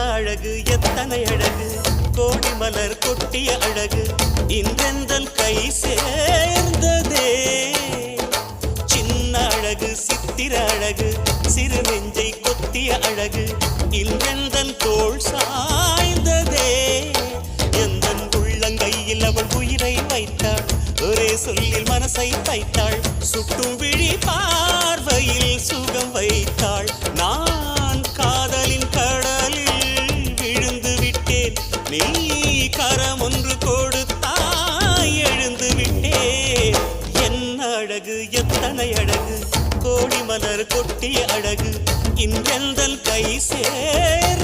அழகு எத்தனை அழகு கோடி மலர் கொட்டிய அழகு இன்றெந்தன் கை சேர்ந்ததே சின்ன அழகு சித்திர அழகு சிறு நெஞ்சை கொத்திய அழகு இன்றெந்தன் தோள் சாய்ந்ததே எந்தன் உள்ளங்கையில் அவள் உயிரை வைத்தாள் ஒரே சொல்லில் மனசை தைத்தாள் சுட்டும் விழி பார்வையில் சுகம் வைத்தாள் நான் காதலின் கடலில் விழுந்து விட்டேன் நீ கரம் ஒன்று கொடுத்தாய் எழுந்து விட்டேன் என்ன அழகு எத்தனை அழகு கோடி மலர் கொட்டிய அழகு இன்றெந்தன் கை சேர்